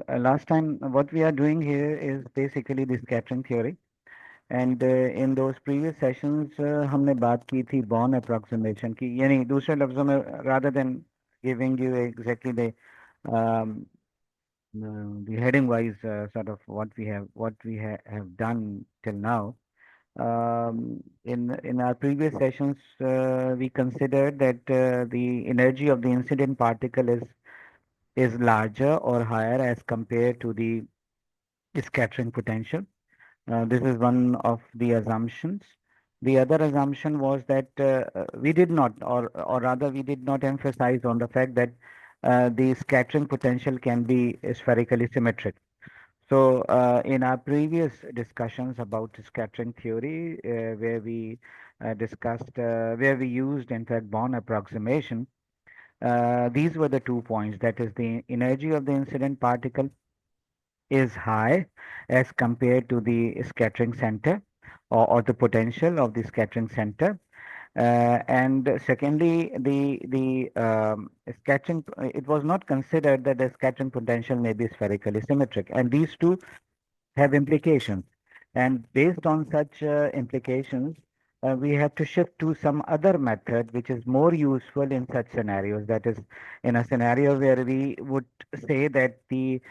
last time what we are doing here is basically the scattering theory. And in those previous sessions हमने बात की थी Born approximation की, यानी दूसरे लफ्जों में, rather than giving you exactly um, the heading wise sort of what we have done till now. In our previous sessions, we considered that the energy of the incident particle is larger or higher as compared to the scattering potential. This is one of the assumptions. The other assumption was that we did not, or rather, we did not emphasize on the fact that the scattering potential can be spherically symmetric. So, in our previous discussions about scattering theory, where we used, in fact, Born approximation, these were the 2 points. That is, the energy of the incident particle is high as compared to the scattering center, or the potential of the scattering center. And secondly, the scattering, it was not considered that the scattering potential may be spherically symmetric, and these two have implications. And based on such implications, we have to shift to some other method which is more useful in such scenarios. That is, in a scenario where we would say that the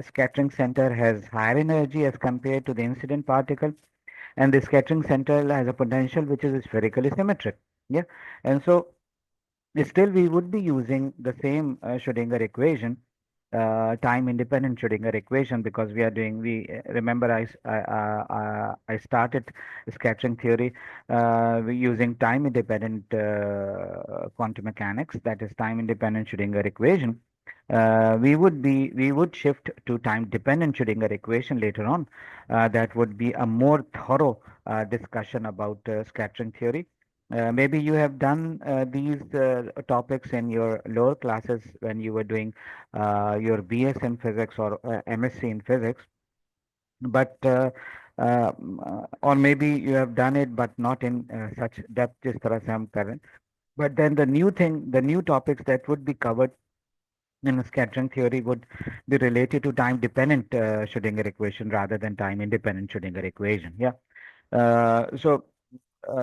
scattering center has higher energy as compared to the incident particle, and the scattering center has a potential which is spherically symmetric. Yeah, and so still we would be using the same Schrodinger equation, time independent Schrodinger equation, because we are doing, we remember I started scattering theory using time independent quantum mechanics, that is time independent Schrodinger equation. We would shift to time dependent Schrodinger equation later on. That would be a more thorough discussion about scattering theory. Maybe you have done these topics in your lower classes when you were doing your BS in physics or MSc in physics, but or maybe you have done it, but not in such depth जिस तरह से हम कर रहे हैं. But then the new topics that would be covered in scattering theory would be related to time dependent Schrodinger equation rather than time independent Schrodinger equation. Yeah. So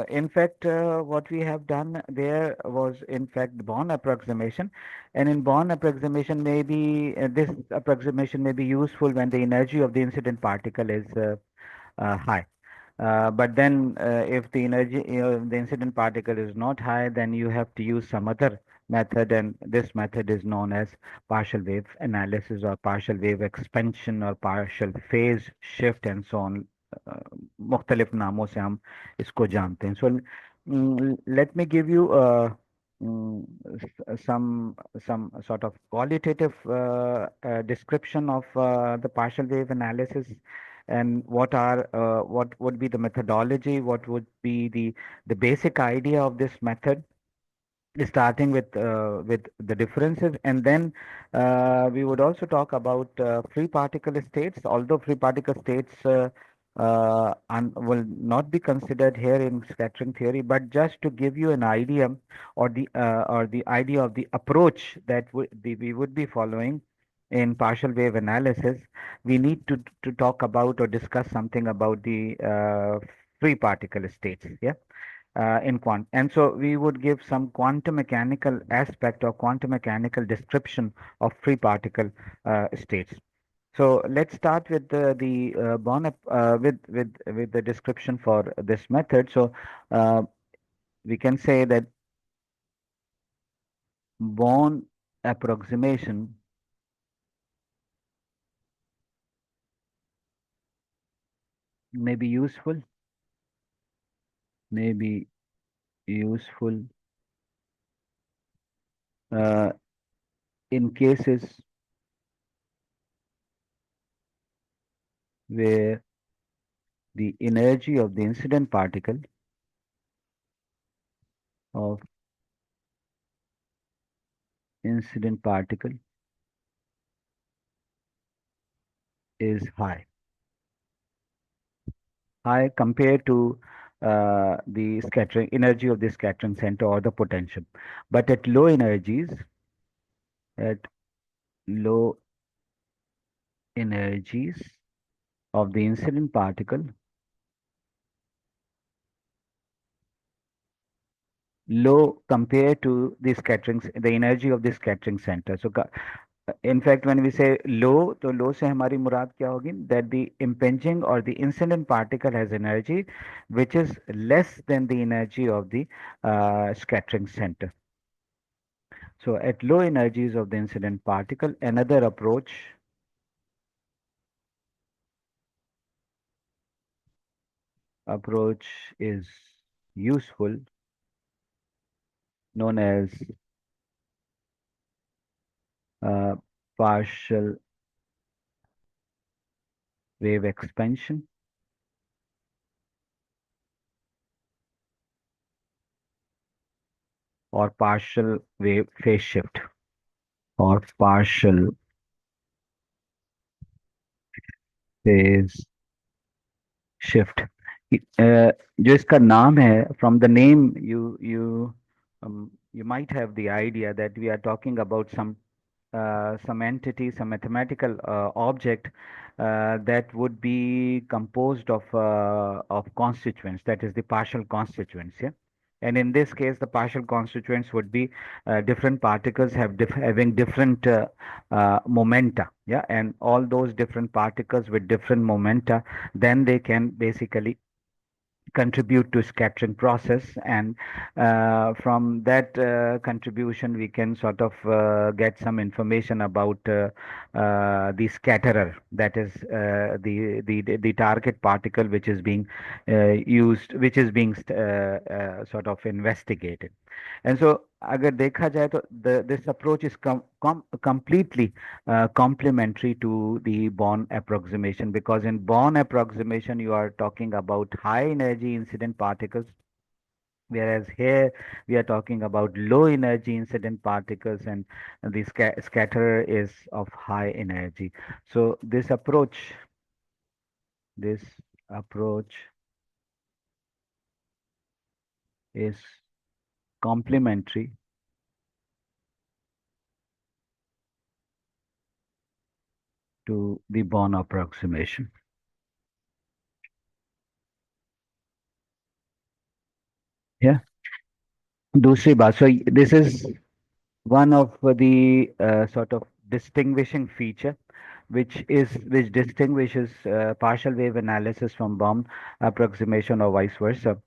in fact, what we have done there was, in fact, Born approximation. And in Born approximation, maybe this approximation may be useful when the energy of the incident particle is high. But then, if the energy of the incident particle is not high, then you have to use some other method, and this method is known as partial wave analysis, or partial wave expansion, or partial phase shift, and so on. मुख्तलिफ नामों से हम इसको जानते हैं. So let me give you some sort of qualitative description of the partial wave analysis, and what would be the methodology, what would be the basic idea of this method, starting with the differences, and then we would also talk about free particle states, although free particle states will not be considered here in scattering theory, but just to give you an idea, or the idea of the approach that we would be following in partial wave analysis, we need to talk about or discuss something about the free particle states. Yeah. In quant. And so we would give some quantum mechanical aspect or quantum mechanical description of free particle states. So let's start with the Born with the description for this method. So we can say that Born approximation may be useful, may be useful uh, in cases where the energy of the incident particle of incident particle is high compared to the scattering energy of the scattering center or the potential. But at low energies, at low energies of the incident particle low compared to the the energy of the scattering center. So in fact, when we say low, तो low से हमारी मुराद क्या होगी? That the impinging or the incident particle has energy which is less than the energy of the scattering center. So at low energies of the incident particle, another approach is useful, known as uh, partial wave expansion or partial wave phase shift or partial phase shift. जो इसका नाम है, from the name you might have the idea that we are talking about some entity, some mathematical object that would be composed of constituents, that is the partial constituents, yeah. And in this case, the partial constituents would be different particles having different momenta, yeah, and all those different particles with different momenta, then they can basically contribute to scattering process, and from that contribution we can sort of get some information about the scatterer, that is the target particle which is being which is being sort of investigated. And so अगर देखा जाए तो this approach is completely complementary to the Born approximation, because in Born approximation you are talking about high energy incident particles, whereas here we are talking about low energy incident particles, and the scatterer is of high energy. So this approach is complementary to the Born approximation. Yeah. दूसरी बात, so this is one of the sort of distinguishing feature which distinguishes partial wave analysis from Born approximation or vice versa.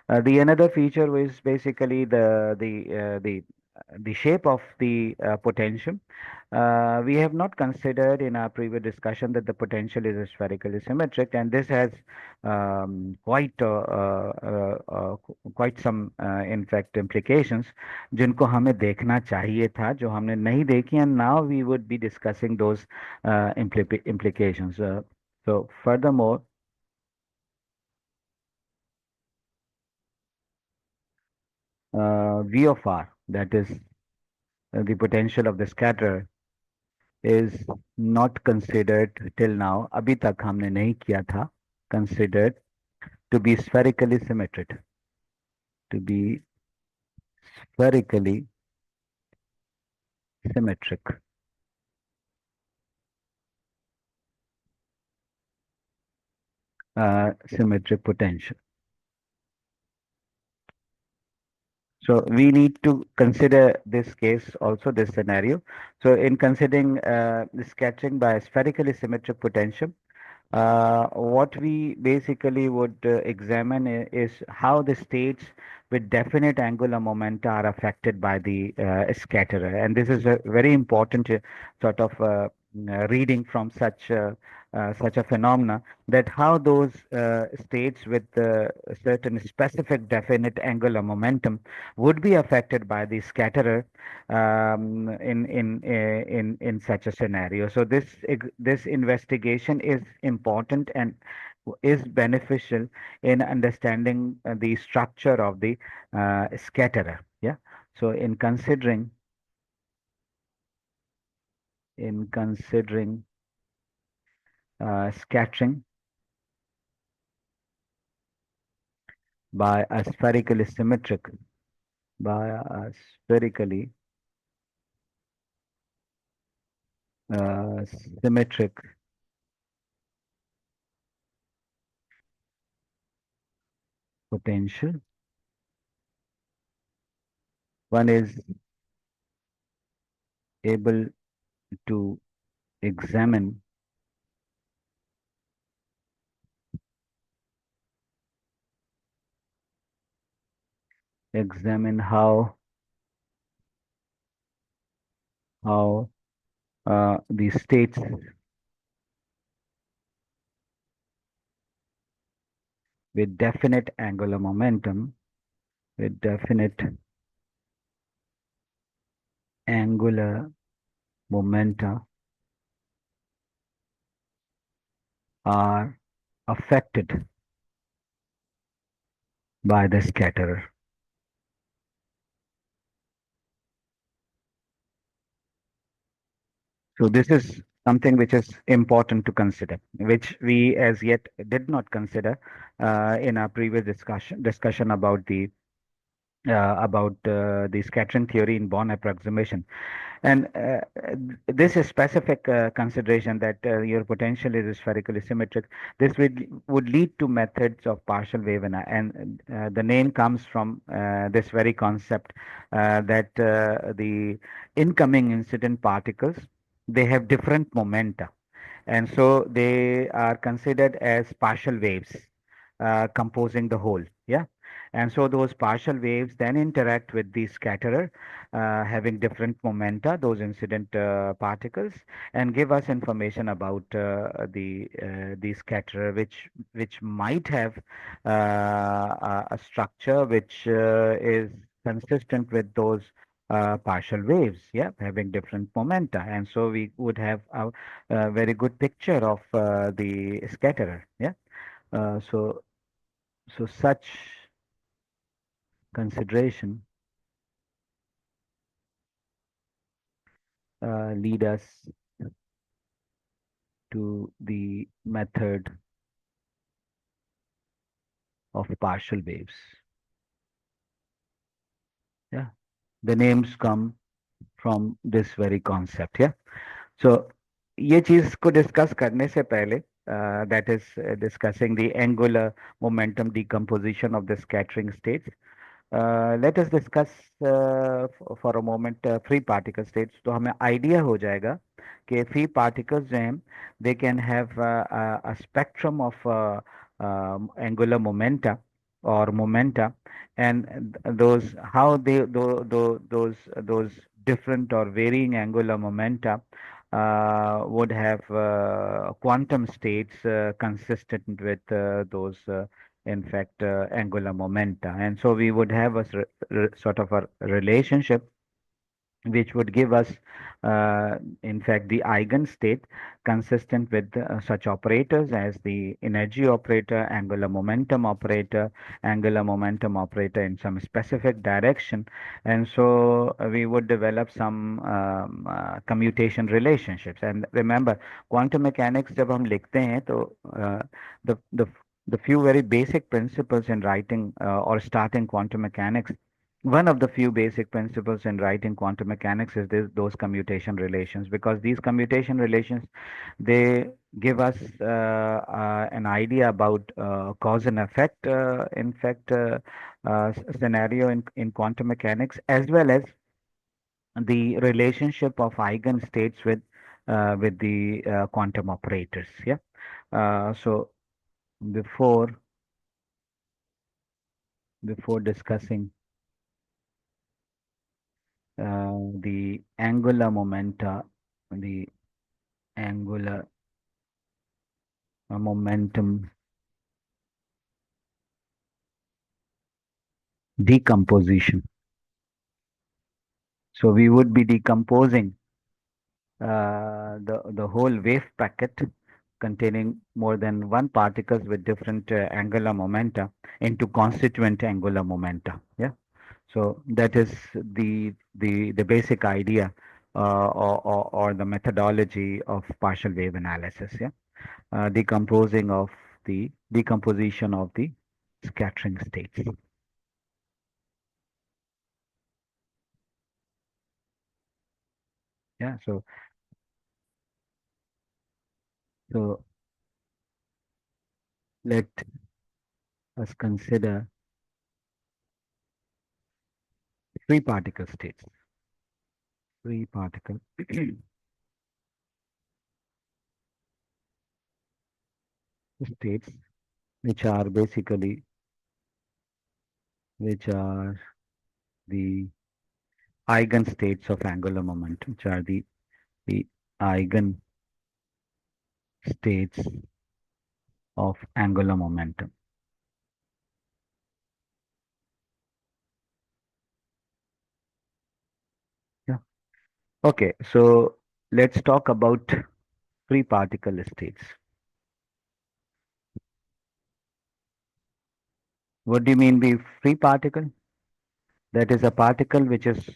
The another feature was basically the shape of the potential. We have not considered in our previous discussion that the potential is spherically symmetric, and this has quite some in fact implications जिनको हमें देखना चाहिए था, जो हमने नहीं देखी, and now we would be discussing those implications. So furthermore, V of R, that is the potential of the scatterer, is not considered till now, अभी तक हमने नहीं किया था, considered to be spherically symmetric, to be spherically symmetric. Symmetric potential. So we need to consider this case also, this scenario. So in considering the scattering by spherically symmetric potential, what we basically would examine is how the states with definite angular momenta are affected by the scatterer. And this is a very important sort of reading from such a phenomena, that how those states with certain specific definite angular momentum would be affected by the scatterer in such a scenario. So this investigation is important and is beneficial in understanding the structure of the scatterer. Yeah. So in considering scattering by a spherically symmetric by a spherically uh, symmetric potential. One is able to examine examine how the states with definite angular momentum with definite angular momenta are affected by the scatterer. So this is something which is important to consider, which we as yet did not consider in our previous discussion about the scattering theory in Born approximation. And this is specific consideration that your potential is spherically symmetric. This would lead to methods of partial wave, and the name comes from this very concept that the incoming incident particles, they have different momenta, and so they are considered as partial waves composing the whole. Yeah. And so those partial waves then interact with the scatterer, having different momenta, those incident particles, and give us information about the scatterer, which might have a structure which is consistent with those partial waves, yeah, having different momenta. And so we would have a very good picture of the scatterer, yeah. So such consideration lead us to the method of partial waves. Yeah, the names come from this very concept. Yeah. So ये चीज को discuss करने से पहले that is discussing the angular momentum decomposition of the scattering states. Let us discuss for a moment free particle states. तो हमें idea हो जाएगा कि free particles जो हैं they can have a spectrum of angular momenta or momenta, and those how they those different or varying angular momenta would have quantum states consistent with those in fact angular momenta, and so we would have a sort of a relationship which would give us, in fact, the eigenstate consistent with such operators as the energy operator, angular momentum operator in some specific direction. And so we would develop some commutation relationships. And remember, quantum mechanics, जब हम लिखते हैं तो the the the few very basic principles in writing or starting quantum mechanics, one of the few basic principles in writing quantum mechanics is those commutation relations, because these commutation relations, they give us an idea about cause and effect, in fact, scenario in quantum mechanics, as well as the relationship of eigenstates with the quantum operators. Yeah. So before before discussing the angular momenta, the angular momentum decomposition. So we would be decomposing the whole wave packet containing more than one particles with different angular momenta into constituent angular momenta. Yeah. So that is the basic idea or the methodology of partial wave analysis. Yeah. Decomposing of the decomposition of the scattering states. Yeah. So let us consider free particle states. Free particle states, which are basically, which are the eigenstates of angular momentum, which are the eigenstates of angular momentum. Yeah. Okay, so let's talk about free particle states. What do you mean by free particle? That is a particle which is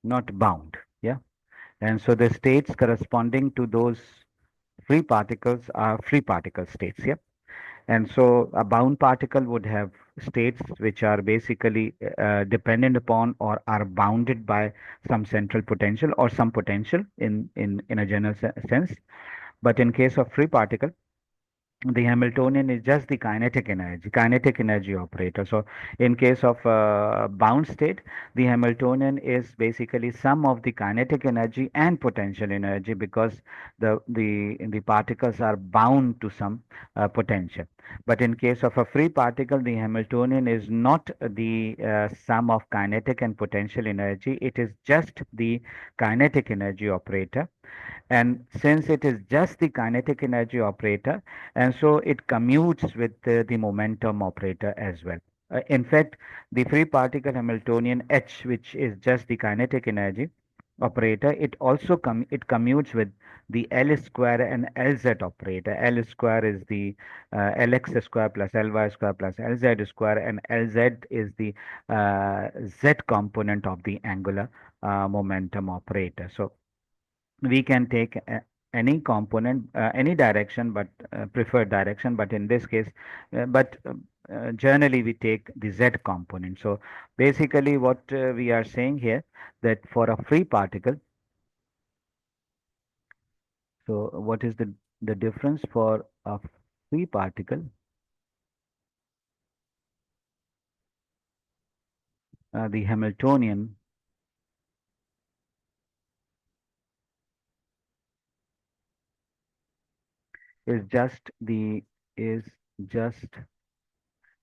not bound. Yeah. And so the states corresponding to those free particles are free particle states. Yeah. And so a bound particle would have states which are basically dependent upon or are bounded by some central potential or some potential in a general sense. But in case of free particle, the Hamiltonian is just the kinetic energy operator. So in case of bound state, the Hamiltonian is basically sum of the kinetic energy and potential energy because the particles are bound to some potential. But in case of a free particle, the Hamiltonian is not the sum of kinetic and potential energy. It is just the kinetic energy operator, and since it is just the kinetic energy operator, and so it commutes with the momentum operator as well. In fact, the free particle Hamiltonian H, which is just the kinetic energy operator, it also it commutes with the L square and Lz operator. L square is the Lx square plus Ly square plus Lz square, and Lz is the Z component of the angular momentum operator. So we can take any component, any direction, but preferred direction. But in this case, generally we take the Z component. So basically, what we are saying here that for a free particle, so what is the difference for a free particle? The Hamiltonian is just the is just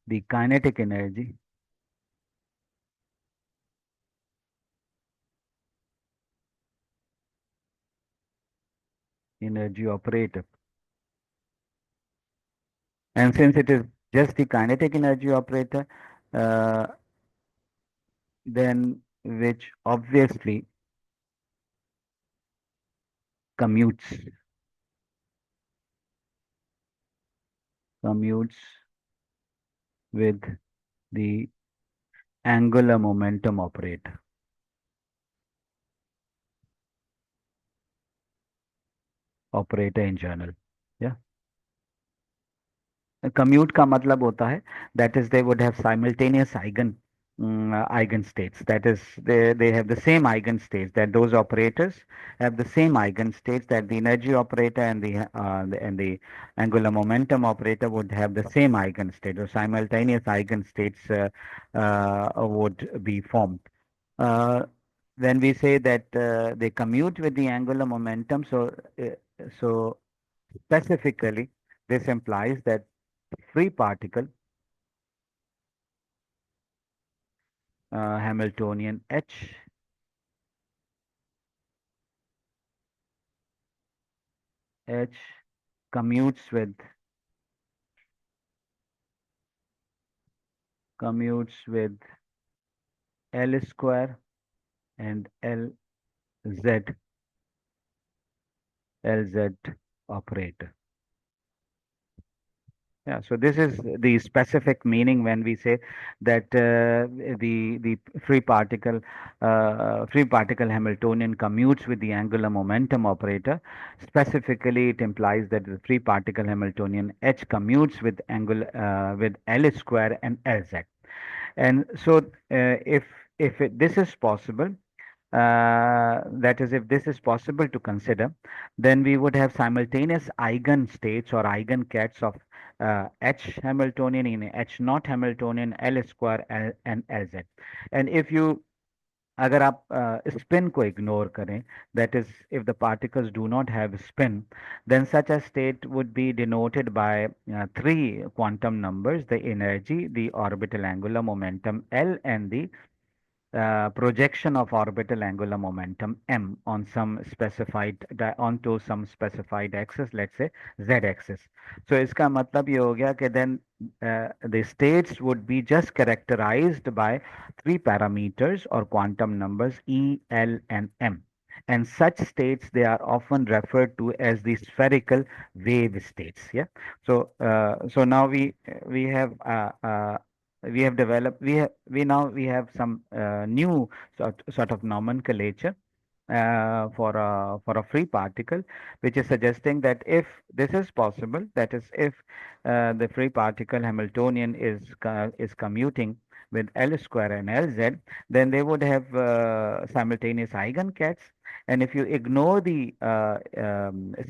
the kinetic energy operator. And since it is just the kinetic energy operator, uh, then which obviously commutes commutes with the angular momentum operator in general. Yeah. Commute का मतलब होता है that is they would have simultaneous eigenstates. That is, they have the same eigenstates, that those operators have the same eigenstates, that the energy operator and the angular momentum operator would have the same eigenstate, or simultaneous eigenstates would be formed. Uh, when we say that they commute with the angular momentum, so specifically this implies that free particle Hamiltonian H commutes with commutes with L square and LZ operator. Yeah, so this is the specific meaning when we say that the free particle Hamiltonian commutes with the angular momentum operator. Specifically, it implies that the free particle Hamiltonian H commutes with with L square and Lz. And so, this is possible, that is, if this is possible to consider, then we would have simultaneous eigenstates or eigencats of H Hamiltonian in H naught Hamiltonian L square and Lz. And if you अगर आप spin को ignore करें, that is if the particles do not have spin, then such a state would be denoted by three quantum numbers: the energy, the orbital angular momentum L, and the projection of orbital angular momentum m on some specified onto some specified axis, let's say z axis. So इसका मतलब ये हो गया कि then the states would be just characterized by three parameters or quantum numbers E, L, and m. And such states, they are often referred to as the spherical wave states. Yeah. So now we have developed we have some new sort of nomenclature for a free particle, which is suggesting that if this is possible, that is, if the free particle Hamiltonian is commuting with L square and Lz, then they would have simultaneous eigencats. And if you ignore the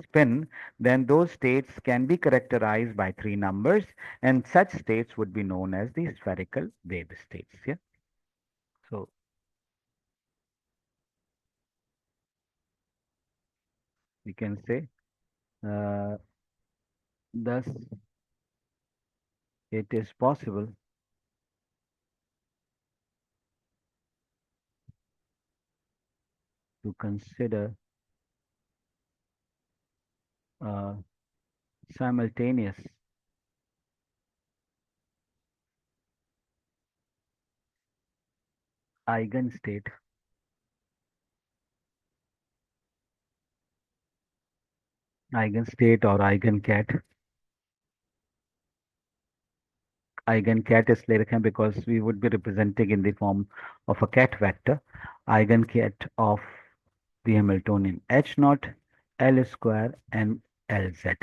spin, then those states can be characterized by three numbers, and such states would be known as the spherical wave states. Yeah. So we can say, uh, thus it is possible to consider uh, simultaneous eigenstate, eigenstate or eigencat. Eigencat is like because we would be representing in the form of a cat vector, eigencat of the Hamiltonian H naught, L square, and Lz.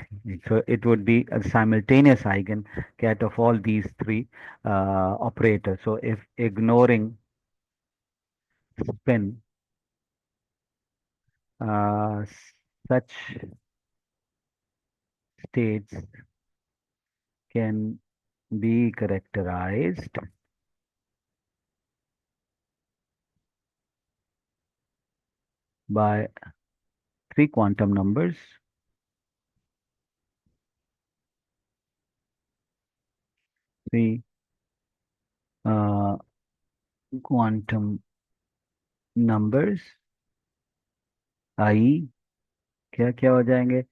So it would be a simultaneous eigencat of all these three operators. So if ignoring spin, uh, such states can be characterized by three quantum numbers, three uh, quantum numbers, आई क्या क्या हो जाएंगे,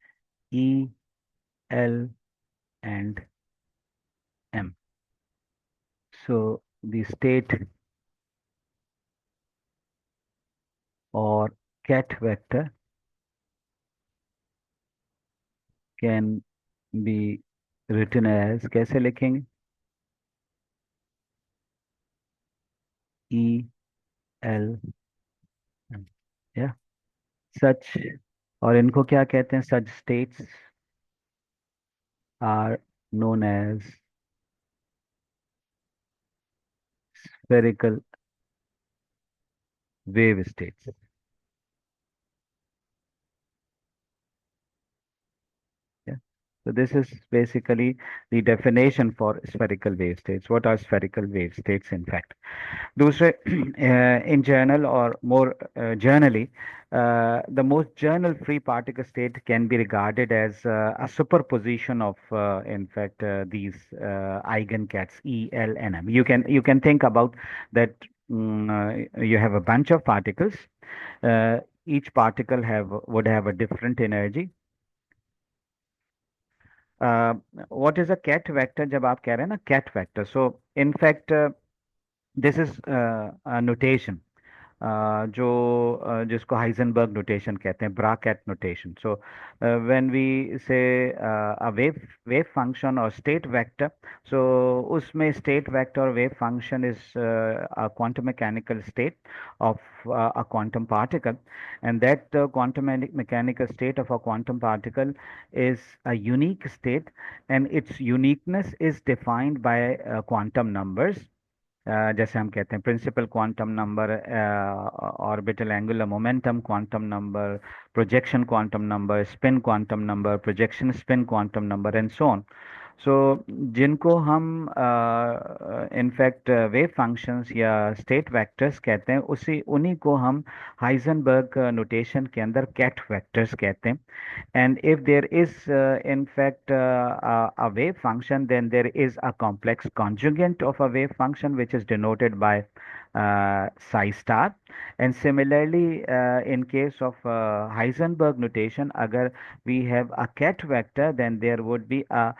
E, L, and M. So the state or cat vector can be written as, कैसे लिखेंगे, E, L, M. Yeah, such, और इनको क्या कहते हैं, such states are known as spherical wave states. Yeah. So this is basically the definition for spherical wave states. What are spherical wave states, in fact? दूसरे in general or more generally, the most general free particle state can be regarded as a superposition of in fact these eigencats E, L, and M. You can think about that. You have a bunch of particles. Each particle have would have a different energy. uh, what is a cat vector? जब आप कह रहे हैं ना cat vector, so in fact this is a notation जो जिसको Heisenberg notation कहते हैं, bracket notation. So when we say a wave function और स्टेट वेक्टर, सो उसमें स्टेट वेक्टर और wave function is a quantum mechanical state of a quantum particle, and that quantum mechanical state of a quantum particle is a unique state, and its uniqueness is defined by quantum numbers. जैसे हम कहते हैं principal quantum number, orbital angular momentum quantum number, projection quantum number, spin quantum number, projection spin quantum number, and so on. So जिनको हम in fact wave functions या state vectors कहते हैं, उसी उन्हीं को हम हाइजेनबर्ग नोटेशन के अंदर कैट वेक्टर्स कहते हैं. And if there is, in fact, a wave function, then there is a complex conjugate of a wave function which is denoted by psi star. And similarly, in case of Heisenberg notation, agar we have a ket vector, then there would be a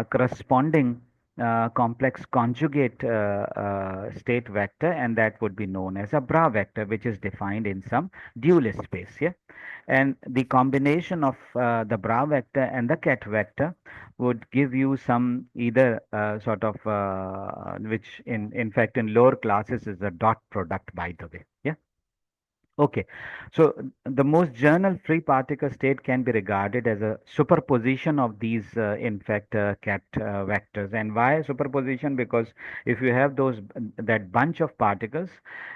corresponding complex conjugate state vector, and that would be known as a bra vector, which is defined in some dual space. Yeah. And the combination of the bra vector and the ket vector would give you some either sort of which in fact in lower classes is a dot product, by the way. Yeah. Okay, so the most general free particle state can be regarded as a superposition of these, in fact, cat vectors. And why superposition? Because if you have that bunch of particles,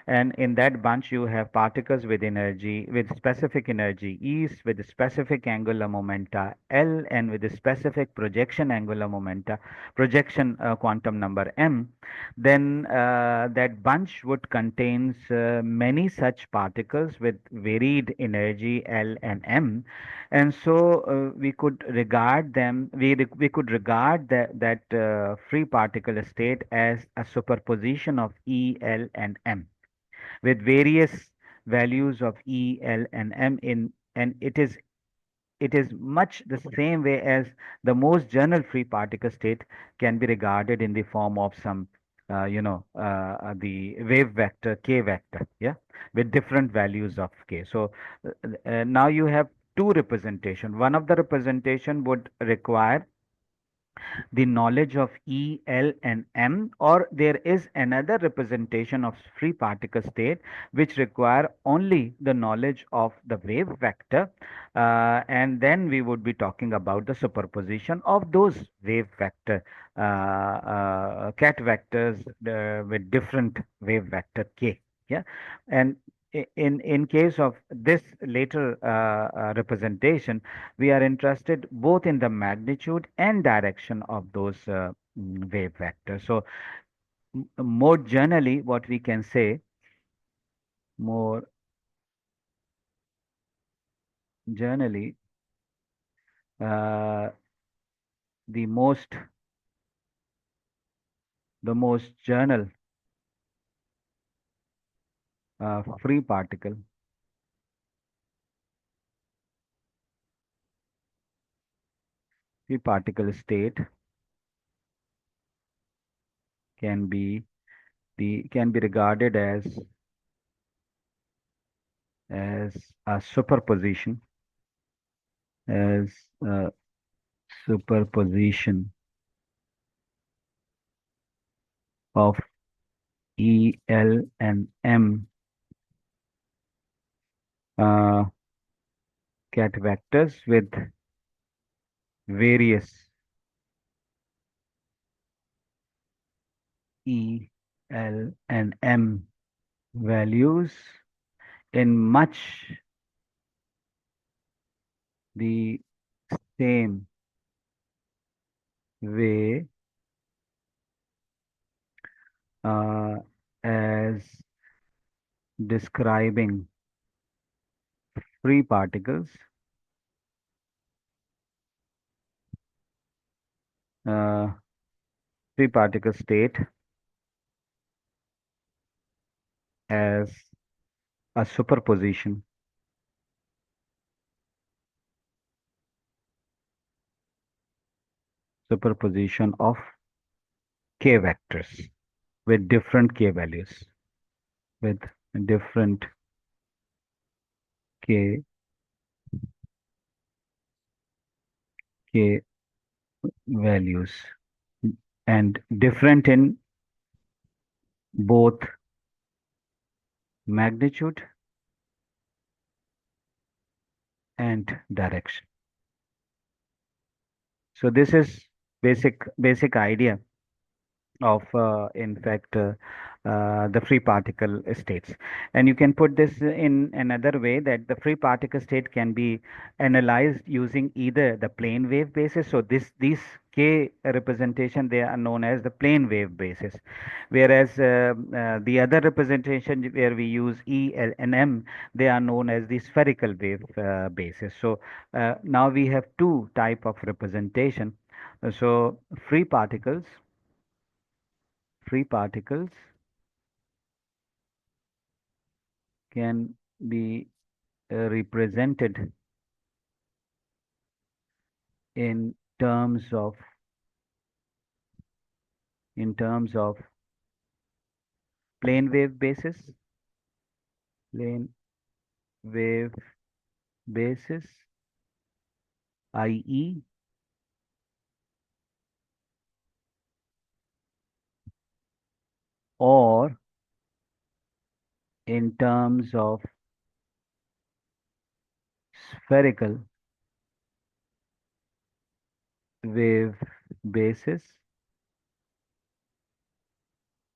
and in that bunch you have particles with energy, with specific energy E, with specific angular momenta L, and with a specific projection angular momenta, projection quantum number M, then that bunch would contains many such particles with varied energy L and M, and so we could regard them. We could regard that free particle state as a superposition of E, L, and M with various values of E, L, and M in, and it is much the same way as the most general free particle state can be regarded in the form of some, the wave vector k vector, yeah, with different values of k. So now you have two representation. One of the representation would require the knowledge of E, L, and M, or there is another representation of free particle state which require only the knowledge of the wave vector, and then we would be talking about the superposition of those wave vector cat vectors with different wave vector k. Yeah, and in case of this later representation, we are interested both in the magnitude and direction of those wave vectors. So more generally, what we can say, more generally, uh, the most general free particle state can be can be regarded as a superposition, as a superposition of E, L, and M uh, cat vectors with various E, L, and M values in much the same way uh, as describing free particles, uh, free particle state as a superposition of k vectors with different k values, with different k k values, and different in both magnitude and direction. So this is basic idea of in fact the free particle states. And you can put this in another way, that the free particle state can be analyzed using either the plane wave basis. So these K representation, they are known as the plane wave basis, whereas the other representation where we use E, L, and M, they are known as the spherical wave basis. So now we have two type of representation. So free particles can be represented in terms of plane wave basis, plane wave basis, i.e., or in terms of spherical wave basis,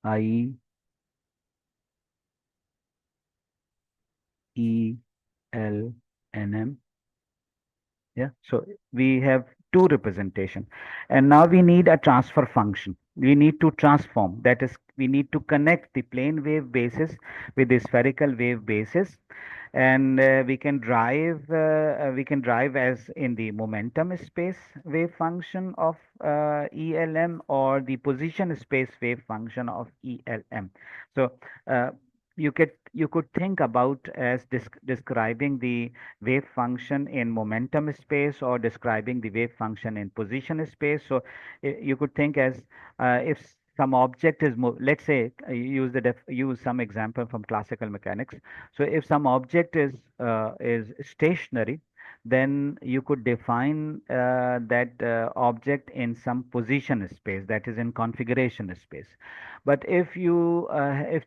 i.e., E, L, and M. Yeah, so we have two representation, and now we need a transfer function. We need to transform. That is, we need to connect the plane wave basis with the spherical wave basis, and we can drive as in the momentum space wave function of ELM, or the position space wave function of ELM. So uh, you could think about as describing the wave function in momentum space, or describing the wave function in position space. So you could think as if some object is let's say use some example from classical mechanics. So if some object is stationary, then you could define that object in some position space, that is in configuration space. But if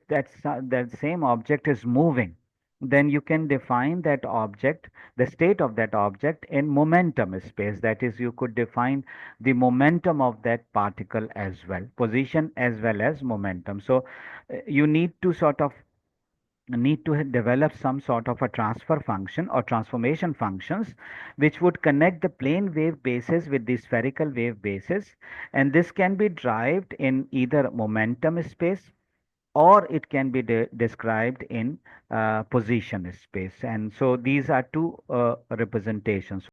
that same object is moving, then you can define that object, the state of that object, in momentum space. That is, you could define the momentum of that particle as well, position as well as momentum. So you need to develop some sort of a transfer function or transformation functions, which would connect the plane wave basis with the spherical wave basis, and this can be derived in either momentum space, or it can be described in position space. And so these are two representations.